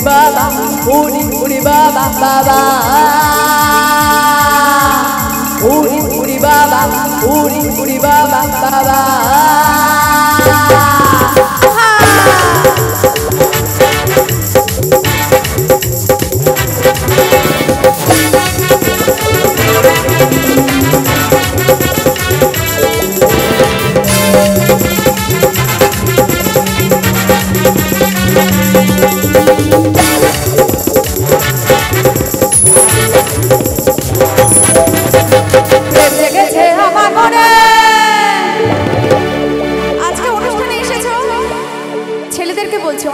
baba, uri baba baba. Uri baba, uri baba baba.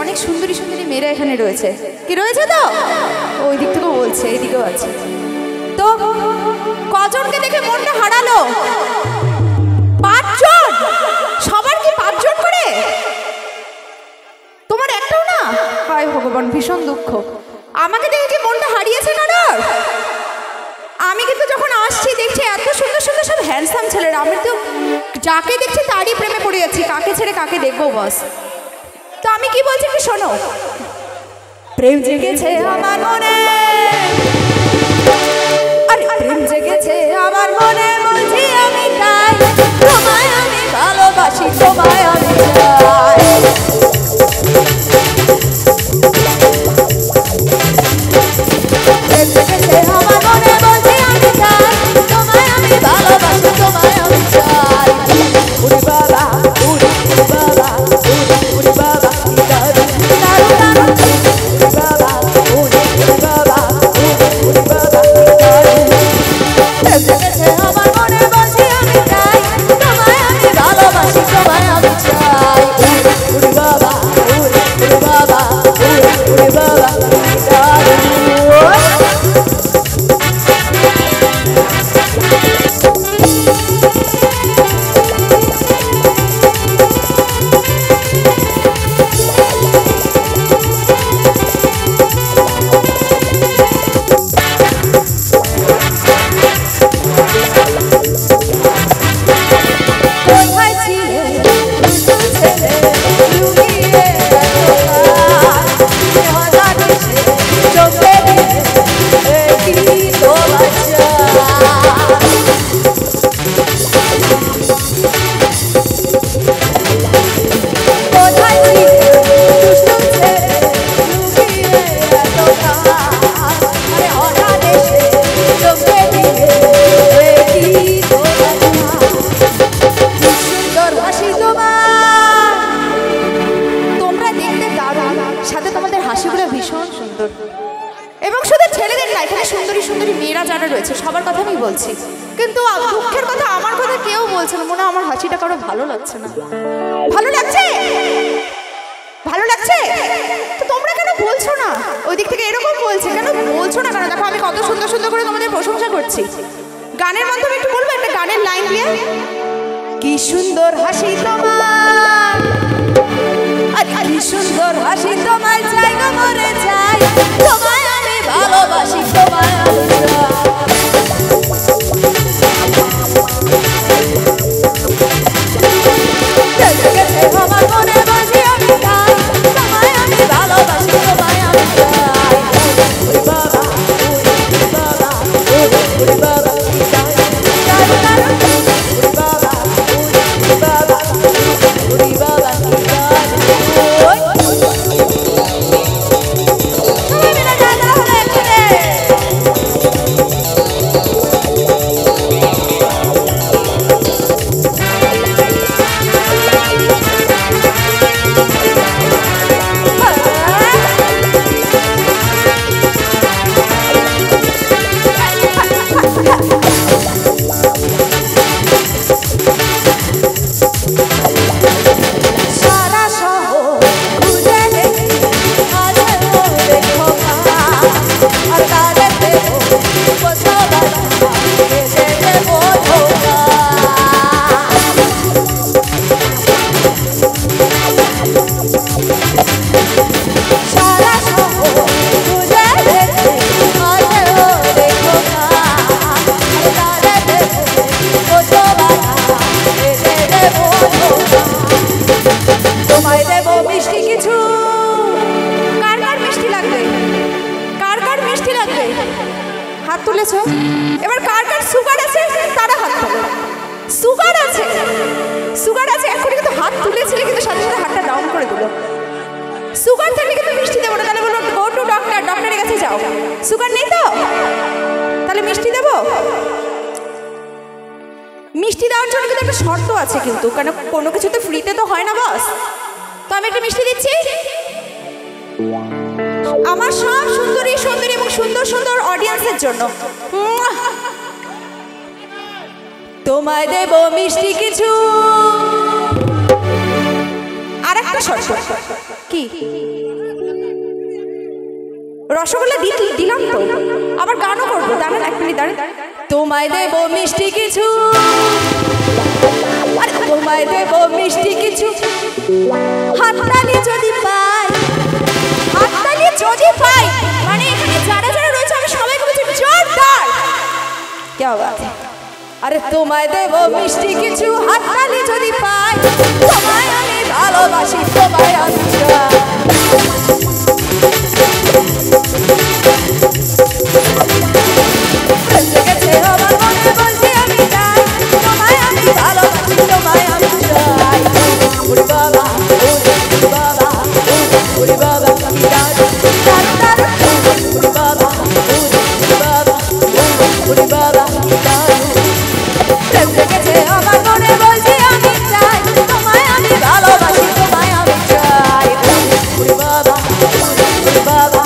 অনেক সুন্দরী সুন্দরী মেয়েরা এখানে রয়েছে, কি রয়েছে তো ওই দিক থেকেও বলছে, এইদিকেও আছে। তো কজনকে দেখে মনটা হারালো? 5 জন। সবার কি 5 জন করে? তোমার একটাও না? হায় ভগবান, ভীষণ দুঃখ। আমাকে দেখে কি মনটা হারিয়েছে কারোর? আমি কিন্তু যখন আসছি দেখছি এত সুন্দর সুন্দর সব হ্যান্ডসাম ছেলেরা, আমি তো যাকে দেখছি তারই প্রেমে পড়ে যাচ্ছি, কাকে ছেড়ে কাকে দেখবো বস। তো আমি কি বলছি কি শোনো। প্রেম জেগেছে আমার মনে, আরে প্রেম জেগেছে আমার মনে, বলছি আমি তাই, তোমায় আমি ভালোবাসি, তোমায় আমি চাই। প্রেম জেগেছে আমার মনে, বলছি আমি তাই, তোমায় আমি ভালোবাসি, তোমায় আমি চাই। উরি বাবা, উরি বাবা, উরি বাবা, আমার মনে বলছি আমি তাই, তোমায় আমি ভালোবাসি, তোমায় আমি চাই। উরি বাবা, উরি বাবা, উরি বাবা, সবার কথা আমি বলছি, কিন্তু দুঃখের কথা আমার কথা কেউ বলছে না। মনে হয় আমার হাসিটা কারো ভালো লাগছে না। ভালো লাগছে? ভালো লাগছে তো তোমরা কেন বলছো না? ওই দিক থেকে এরকম বলছে, কেন বলছো না? কারণ দেখো আমি কত সুন্দর সুন্দর করে তোমাদের প্রশংসা করছি। গানের মাধ্যমে একটু বলবো, একটা গানের লাইন দিয়ে। কি সুন্দর হাসি তোমার, কি সুন্দর হাসি তোমার, চাই গো মরে চাই, তোমায় আমি ভালোবাসি, তোমায় আমি চাই। আমার মনে বলছি আমি তাই, তোমায় আমি ভালোবাসি, তোমায় আমি চাই। উরি বাবা, উরি বাবা, উরি বাবা, উরি বাবা, উরি বাবা, উরি বাবা, উরি বাবা। তুলেছো। এবার কার কার সুগার আছে তারা হাত তোলো। সুগার আছে, সুগার আছে, এখনই কিন্তু হাত তুলেছিলে কিন্তু সাথে সাথে হাতটা ডাউন করে দিল। সুগার থাকলে কিন্তু মিষ্টি দেবো না, তাহলে বলো গো টু ডক্টর, ডক্টরের কাছে যাও। সুগার নেই তো, তাহলে মিষ্টি দেবো। মিষ্টি দেওয়ার জন্য কিন্তু একটা শর্ত আছে কিন্তু, কারণ কোনো কিছু তো ফ্রিতে তো হয় না বস। তো আমি একটা মিষ্টি দিচ্ছি আমার সব সুন্দরী সুন্দরী এবং সুন্দর সুন্দর অডিয়েন্সের জন্য। তোমায় দেব মিষ্টি কিছু। আর একটা শর্ত। কি? রসগোল্লা দিলাম তো, আবার গানও করবো, দাঁড়ান এক মিনিট দাঁড়ান। তোমায় দেব মিষ্টি কিছু, আরে তোমায় দেব মিষ্টি কিছু, হাততালি যদি পাই, হাততালি যদি পাই, মানে এখানে যারা যারা রয়েছে আমি সবাইকে বলছি জোরদার। কি বাত? আরে তোমায় দেব মিষ্টি কিছু, হাততালি যদি পাই, তোমায় আমি ভালোবাসি, তোমায় আমি চাই। আমার মনে বলছি আমি চাই, তোমায় আমি ভালোবাসি, তোমায় আমি চাই। ওরে বাবা, ওরে বাবা, ওরে বাবা, আমি দারু দারু দারু। ওরে বাবা, ওরে বাবা, ওরে বাবা, আমি দারু। প্রেম জেগেছে আমার মনে বলছি আমি চাই, তোমায় আমি ভালোবাসি, তোমায় আমি চাই। ওরে বাবা, ওরে বাবা,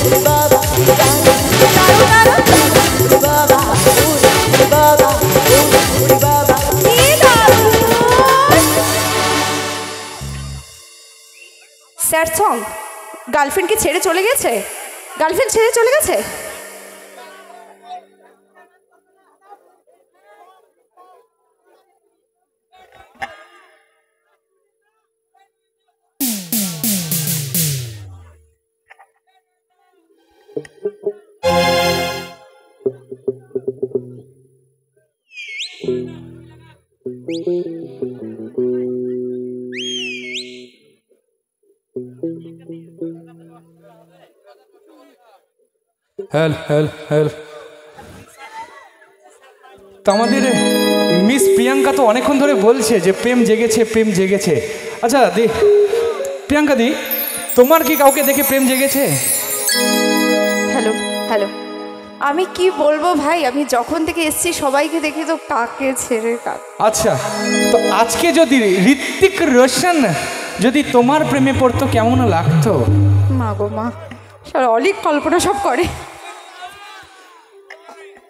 ওরে বাবা, দারু দারু দারু। ওরে বাবা, ওরে বাবা, ওরে বাবা, কি দারু। Sad song. গার্লফ্রেন্ডকে ছেড়ে চলে গেছে, গার্লফ্রেন্ড ছেড়ে চলে গেছে। হেল হেল হেল। তো আমাদের মিস প্রিয়াঙ্কা তো অনেকক্ষণ ধরে বলছে যে প্রেম জেগেছে, প্রেম জেগেছে। আচ্ছা দি, প্রিয়াঙ্কা দি, তোমার কি কাউকে দেখে প্রেম জেগেছে? হ্যালো হ্যালো, আমি কি বলবো ভাই, আমি যখন থেকে এসছি সবাইকে দেখি তো কাকে ছেড়ে কাকে। আচ্ছা, তো আজকে যদি ঋত্বিক রোশন যদি তোমার প্রেমে পড়তো কেমন লাগতো? মা গো মা, সব অলিক কল্পনা সব করে।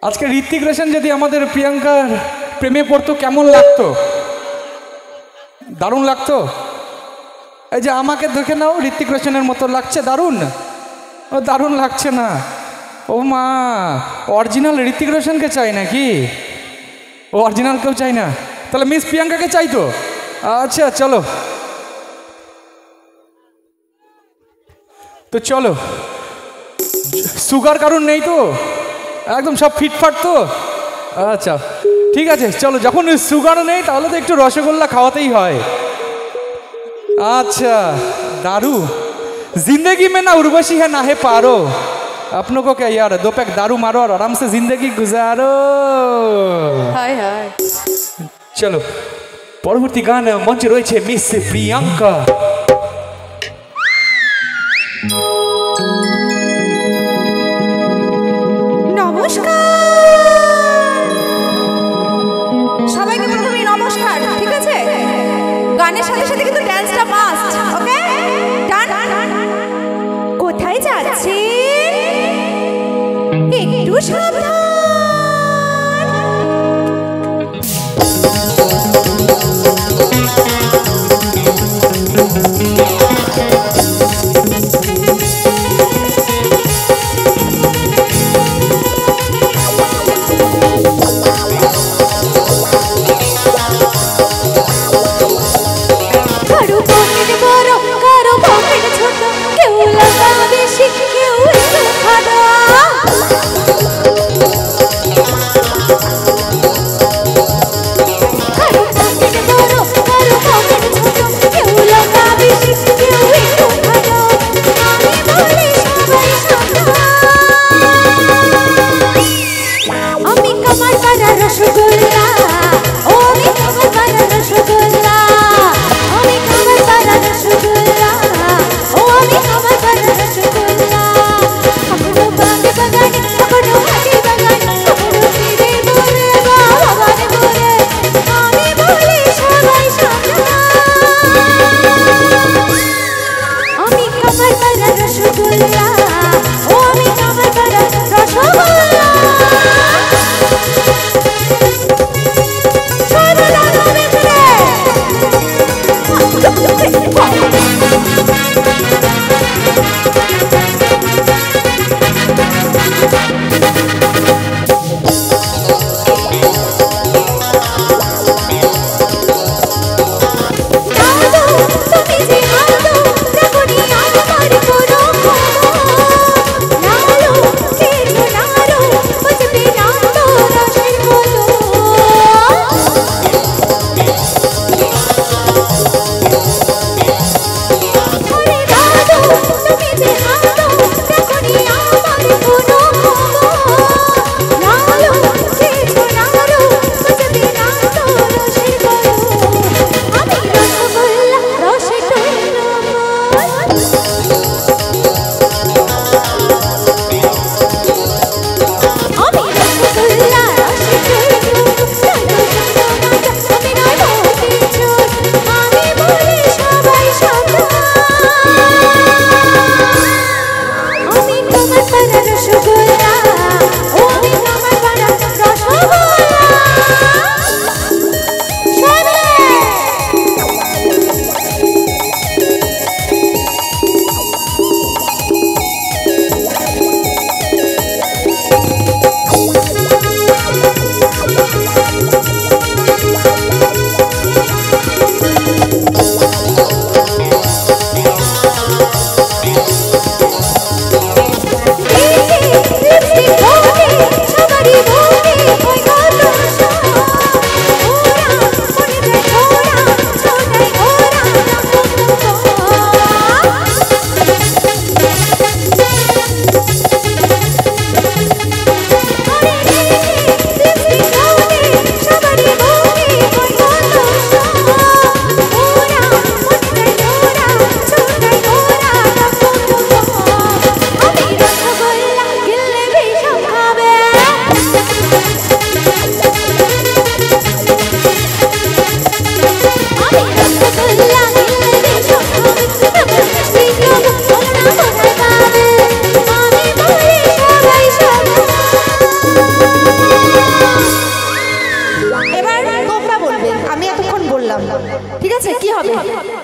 আজকে ঋত্বিক রোশন যদি আমাদের প্রিয়াঙ্কার প্রেমে পড়তো কেমন লাগতো? দারুণ লাগতো। এই যে আমাকে দেখে নাও, ঋত্বিক রোশনের মতো লাগছে? দারুণ? ও দারুণ লাগছে না। ও মা, অরিজিনাল ঋত্বিক রোশনকে চাই নাকি? ও অরিজিনাল কেউ চাই না, তাহলে মিস প্রিয়াঙ্কাকে চাই তো। আচ্ছা চলো, তো চলো। সুগার কারণ নেই তো, একদম সব ফিটফাট তো। আচ্ছা ঠিক আছে চলো, যখন সুগার নেই তাহলে তো একটু রসগোল্লা খাওয়াতেই হয়। अच्छा दारू जिंदगी में ना उर्वशी है ना है पारो, अपनों को क्या यार, 2 पैक दारू मारो और आराम से जिंदगी गुजारो। हाय हाय। चलो परवर्ती गान मंच रही है मिस प्रियंका। সবাইকে প্রথমে নমস্কার, ঠিক আছে? গানের সাথে সাথে কিন্তু ড্যান্সটা মাস্ট, ওকে? ডান। কোথায় যাচ্ছে একটু সাবধান।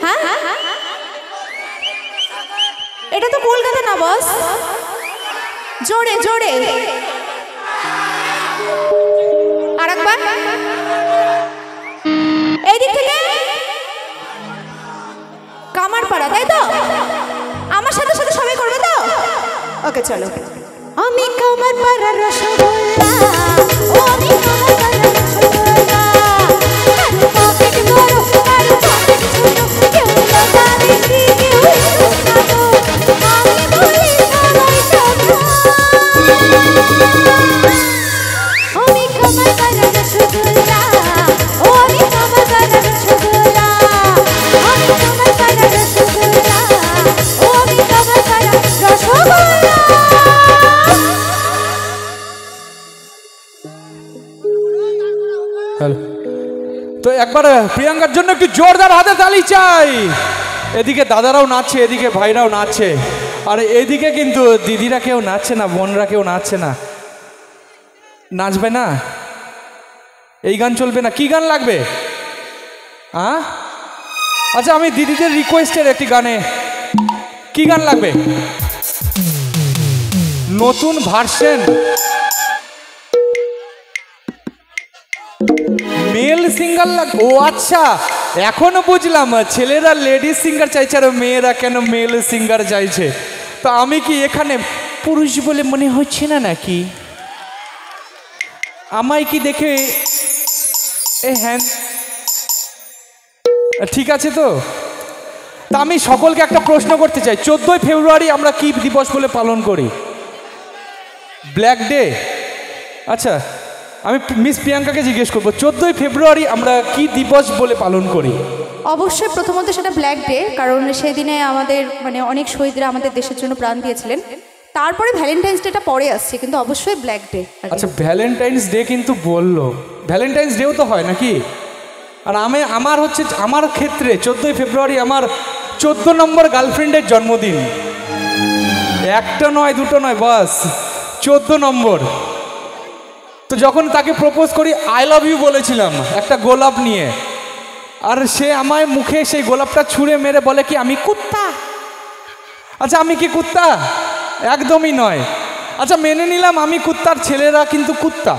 হ্যাঁ, এটা তো কলকাতা না বস। জোরে জোরে আরেকবার, এই দিক থেকে কামারপাড়া, তাই তো? আমার সাথে সাথে সবাই করবে তো? ওকে চলো। আমি কামারপাড়ার রসগোল্লা, ও আমি কামারপাড়ার রসগোল্লা, কারো পকেট বড় কারো পকেট ছোট, কেউ লতা বেশি কেউ একটু খাটো, আমি বলি সবাই সব। আমি কামারপাড়ার রসগোল্লা, ও আমি কামারপাড়ার রসগোল্লা, আমি কামারপাড়ার রসগোল্লা, ও আমি কামারপাড়ার রসগোল্লা। হ্যালো, তো একবার প্রিয়াঙ্কার জন্য একটু জোরদার হাতে তালি চাই। এদিকে দাদারাও নাচছে, এদিকে ভাইরাও নাচছে, আর এদিকে কিন্তু দিদিরা কেউ নাচছে না, বোনরা কেউ নাচছে না। নাচবে না? এই গান চলবে না? কি গান লাগবে? হ্যাঁ, আচ্ছা আমি দিদিদের রিকোয়েস্টের একটি গানে, কি গান লাগবে? নতুন ভার্সন, মেল সিঙ্গার লাগবে। ও আচ্ছা, এখনো বুঝলাম ছেলেরা লেডিস সিঙ্গার চাইছে আর মেয়েরা কেন মেল সিঙ্গার চাইছে। তো আমি কি এখানে পুরুষ বলে মনে হচ্ছে না নাকি? আমায় কি দেখে হ্যাঁ ঠিক আছে তো? তা আমি সকলকে একটা প্রশ্ন করতে চাই, 14ই ফেব্রুয়ারি আমরা কি দিবস বলে পালন করি? Black day. আচ্ছা, আমি মিস প্রিয়াঙ্কাকে জিজ্ঞেস করবো, 14ই ফেব্রুয়ারি আমরা কি দিবস বলে পালন করি? অবশ্যই প্রথমত সেটা ব্ল্যাক ডে, কারণ সেই দিনে আমাদের মানে অনেক শহীদরা আমাদের দেশের জন্য প্রাণ দিয়েছিলেন। তারপরে ভ্যালেন্টাইন্স ডেটা পরে আসছে, কিন্তু অবশ্যই ব্ল্যাক ডে। আচ্ছা, ভ্যালেন্টাইন্স ডে কিন্তু বললো, ভ্যালেন্টাইন্স ডেও তো হয় নাকি? আর আমার হচ্ছে, আমার ক্ষেত্রে 14ই ফেব্রুয়ারি আমার 14 নম্বর গার্লফ্রেন্ডের জন্মদিন। একটা নয়, দুটো নয়, বাস 14 নম্বর। তো যখন তাকে প্রপোজ করি আই লাভ ইউ বলেছিলাম একটা গোলাপ নিয়ে, আর সে আমায় মুখে সেই গোলাপটা ছুঁড়ে মেরে বলে কি আমি কুত্তা। আচ্ছা, আমি কি কুত্তা? একদমই নয়। আচ্ছা, মেনে নিলাম আমি কুত্তার, ছেলেরা কিন্তু কুত্তা,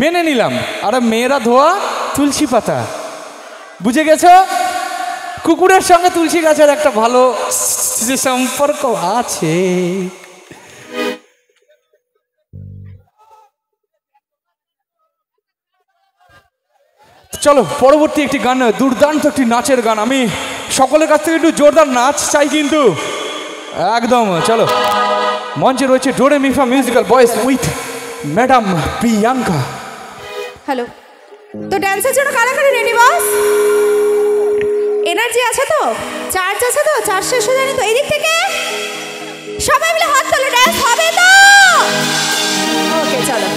মেনে নিলাম। আর মেয়েরা ধোয়া তুলসী পাতা, বুঝে গেছো? কুকুরের সঙ্গে তুলসী গাছের একটা ভালো সম্পর্ক আছে। চলো পরবর্তী একটি গান, দুর্দান্ত একটি নাচের গান। আমি সকলের কাছ থেকে একটু জোরদার নাচ চাই কিন্তু একদম। চলো, মঞ্চে রয়েছে do re mi fa musical voice with madam Priyanka. Hello, তো ড্যান্সের জন্য কারা কারা রেডি বস? এনার্জি আছে তো? চার্জ আছে তো? চার্জ শেষ হয়ে যায়নি তো? এই দিক থেকে সবাই মিলে হাত তোলো, ড্যান্স হবে তো? ওকে চলো।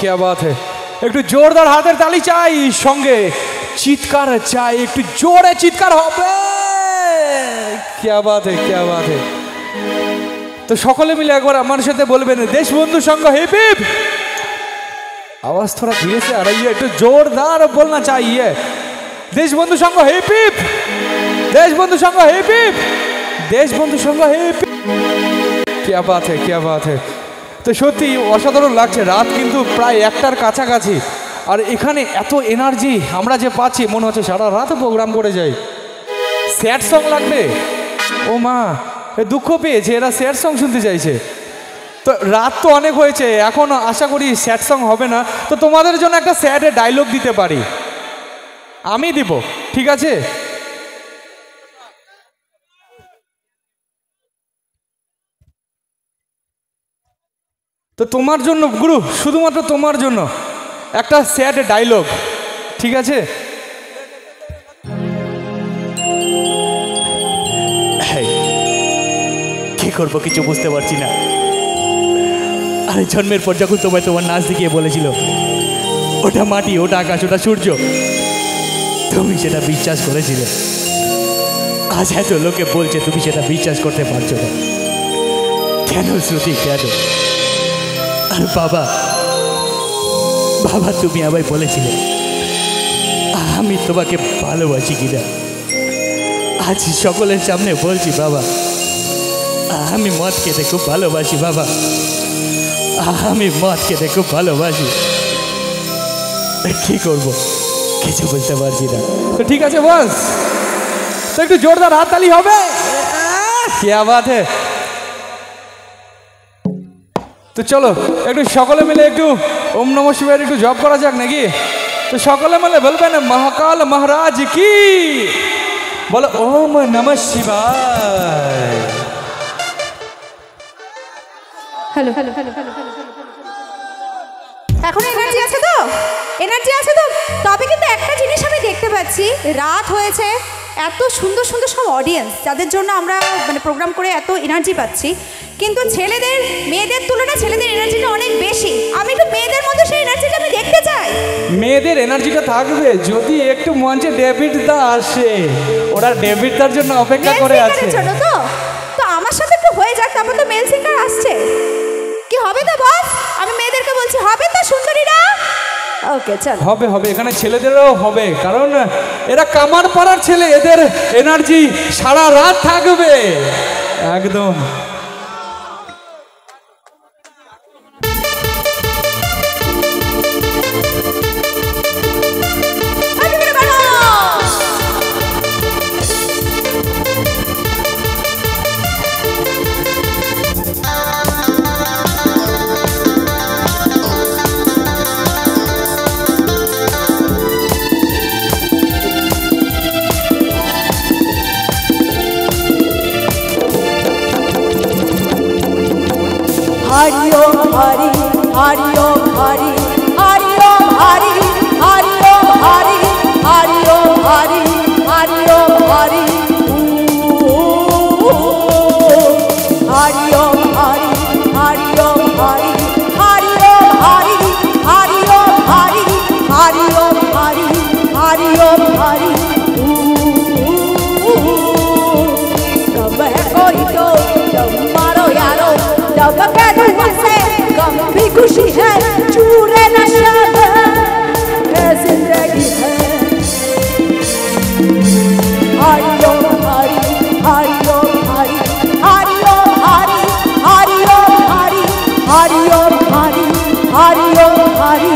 क्या बात है একটু জোরদার হাতের তালি চাই সঙ্গে চিৎকার চাই একটু জোরে চিৎকার হবে क्या बात है क्या बात है তো সকলে মিলে একবার আমার সাথে বলবেন দেশবন্ধু সংঘ হিপ হিপ आवाज थोड़ा धीरे से आ रही है একটু जोरदार बोलना चाहिए देशबंधु संघ हिप हिप देशबंधु संघ हिप हिप देशबंधु संघ हिप क्या बात है क्या बात है তো সত্যি অসাধারণ লাগছে রাত কিন্তু প্রায় 1টার কাছাকাছি আর এখানে এত এনার্জি আমরা যে পাচ্ছি মনে হচ্ছে সারা রাত প্রোগ্রাম করে যাই স্যাড সং লাগবে ও মা দুঃখ পেয়েছে এরা স্যাড সং শুনতে চাইছে তো রাত তো অনেক হয়েছে এখন আশা করি স্যাড সং হবে না তো তোমাদের জন্য একটা স্যাড ডায়লগ দিতে পারি আমি দিব ঠিক আছে তো তোমার জন্য গুরু শুধুমাত্র তোমার জন্য একটা স্যাড ডায়লগ ঠিক আছে কি করবো কিছু বুঝতে পারছি না আরে জন্মের পর যখন তোমায় তোমার নাচ দেখিয়ে বলেছিল ওটা মাটি ওটা আকাশ ওটা সূর্য তুমি সেটা বিশ্বাস করেছিলে আজ এত লোকে বলছে তুমি সেটা বিশ্বাস করতে পারছো না কেন শ্রুতি কেন আর বাবা বাবা তুমি আমায় বলেছিলে আমি তোমাকে ভালোবাসি কিনা আজ সকলের সামনে বলছি বাবা আমি মদ খেতে খুব ভালোবাসি বাবা আমি মদ খেতে খুব ভালোবাসি কি করবো কিছু বুঝতে পারছি না তো ঠিক আছে বস তো একটু জোরদার হাততালি হবে क्या बात है তো চলো একটু সকলে মিলে একটু ওম নমঃ শিবায় একটু জপ করা যাক নাকি তো সকলে মিলে বলবেন মহাকাল মহারাজ কি বলো ওম নমঃ শিবায় হ্যালো এখনো এনার্জি আছে তো? এনার্জি আছে তো? তবে কিন্তু একটা জিনিস আমি দেখতে পাচ্ছি, রাত হয়েছে, এত সুন্দর সুন্দর সব অডিয়েন্স যাদের জন্য আমরা মানে প্রোগ্রাম করে এত এনার্জি পাচ্ছি, কিন্তু ছেলেদের মেয়েদের তুলনায় ছেলেদের এনার্জিটা অনেক বেশি। আমি একটু মেয়েদের মধ্যে সেই এনার্জিটা আমি দেখতে চাই। মেয়েদের এনার্জিটা থাকবে যদি একটু মঞ্চে ডেভিড দা আসে। ওরা ডেভিড দার জন্য অপেক্ষা করে আছে। তো তো আমার সাথে একটু হয়ে যাক, তারপর তো মেল সিঙ্গার আসছে। কি হবে তো বস? আমি মেয়েদেরকে বলছি হবে তো সুন্দরীরা? ওকে চল। হবে হবে, এখানে ছেলেদেরও হবে, কারণ এরা কামার পাড়ার ছেলে, এদের এনার্জি সারা রাত থাকবে একদম। Hari Om Hari, Hari Om Hari, Hari Om Hari, Hari Om Hari, Hari Om Hari, Hari Om Hari, Hari Om Hari, Hari Om Hari, Hari Om Hari, Hari Om Hari, Hari Om Hari, Hari Om Hari, कब है कोई तो जब मारो यारो जब से कम भी खुशी है चूरे नशा है जिंदगी है Hari Om Hari Hari Om Hari Hari Om Hari Hari Om Hari Hari Om Hari Hari Om Hari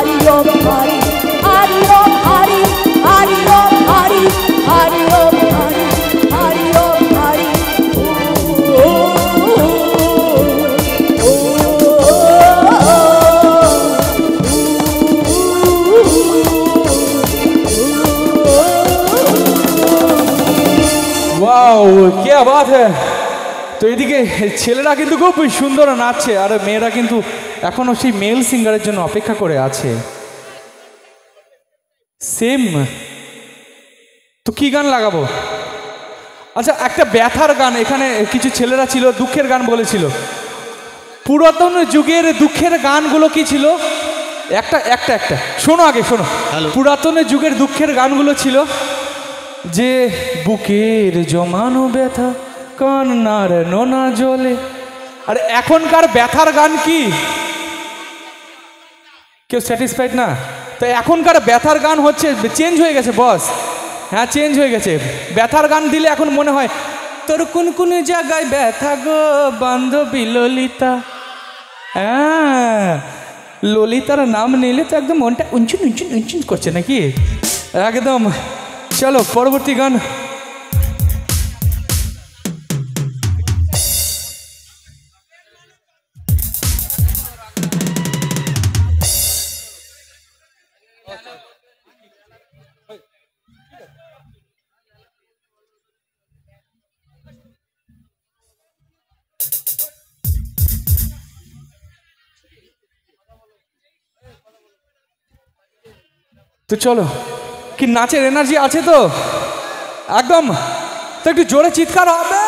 Hari Om Hari Hari Om Hari Hari Om Hari Hari Om Hari Hari Om Hari wow কি বাত হ্যায়। তো এদিকে ছেলেরা কিন্তু খুব সুন্দর নাচছে আর মেয়েরা কিন্তু এখনো সেই মেল সিঙ্গারের জন্য অপেক্ষা করে আছে। সেম তো কি গান লাগাবো? আচ্ছা একটা ব্যথার গান, এখানে কিছু ছেলেরা ছিল দুঃখের গান বলেছিল। পুরাতন যুগের দুঃখের গানগুলো কি ছিল? একটা একটা একটা শোনো, আগে শোনো। পুরাতন যুগের দুঃখের গানগুলো ছিল যে বুকের জমানো ব্যথা কান্নার নোনা জলে। আর এখনকার ব্যথার গান কি? কেউ স্যাটিসফাইড না? তো এখনকার ব্যথার গান হচ্ছে চেঞ্জ হয়ে গেছে বস। হ্যাঁ চেঞ্জ হয়ে গেছে। ব্যথার গান দিলে এখন মনে হয় তোর কোন কোন জায়গায় ব্যথা গো বান্ধবী ললিতা। হ্যাঁ ললিতার নাম নিলে তো একদম মনটা উঞ্চুন উঞ্চুন উঞ্চুন করছে নাকি একদম। চলো পরবর্তী গান। তো চলো, কি নাচের এনার্জি আছে তো একদম? তো একটু জোরে চিৎকার হবে।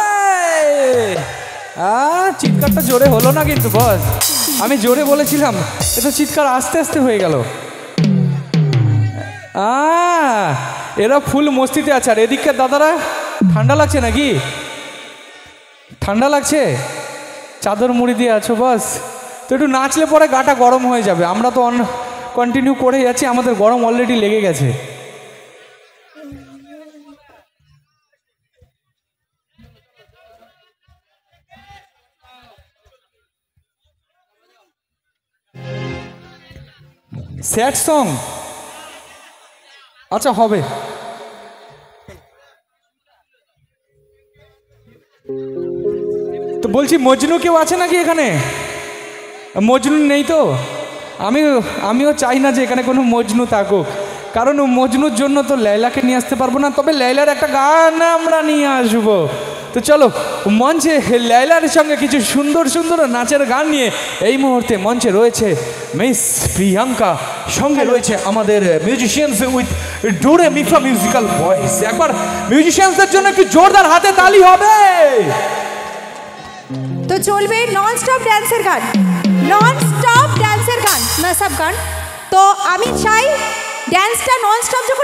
চিৎকারটা জোরে হলো না কিন্তু বস, আমি জোরে বলেছিলাম, এটা চিৎকার আস্তে আস্তে হয়ে গেল। এরা ফুল মস্তিতে আছে। আর এদিককার দাদারা ঠান্ডা লাগছে নাকি? ঠান্ডা লাগছে? চাদর মুড়ি দিয়ে আছো বস? তো একটু নাচলে পরে গাটা গরম হয়ে যাবে। আমরা তো কন্টিনিউ করে যাচ্ছি, আমাদের গরম অলরেডি লেগে গেছে। স্যাড সং আচ্ছা হবে। তো বলছি মজনু কেউ আছে নাকি এখানে? মজনু নেই তো? আমিও চাই না যে এখানে কোনো মজনু থাকুক, কারণ মজনুর জন্য তো লাইলাকে নিয়ে আসতে পারবো না। তবে লাইলার একটা গান আমরা নিয়ে আসবো। তো চলো মঞ্চে লাইলার সঙ্গে কিছু সুন্দর সুন্দর নাচের গান নিয়ে এই মুহূর্তে মঞ্চে রয়েছে মিস প্রিয়াঙ্কা, সঙ্গে রয়েছে আমাদের মিউজিশিয়ানস উইথ ডোরে মিফা মিউজিক্যাল ভয়েস। একবার মিউজিশিয়ানসদের জন্য একটু জোরদার হাতে তালি হবে। তো চলবে নন স্টপ ড্যান্সের গান, নন স্টপ ড্যান্সের গান, না সব গান। তো আমি চাই ড্যান্সটা নন স্টপ যখন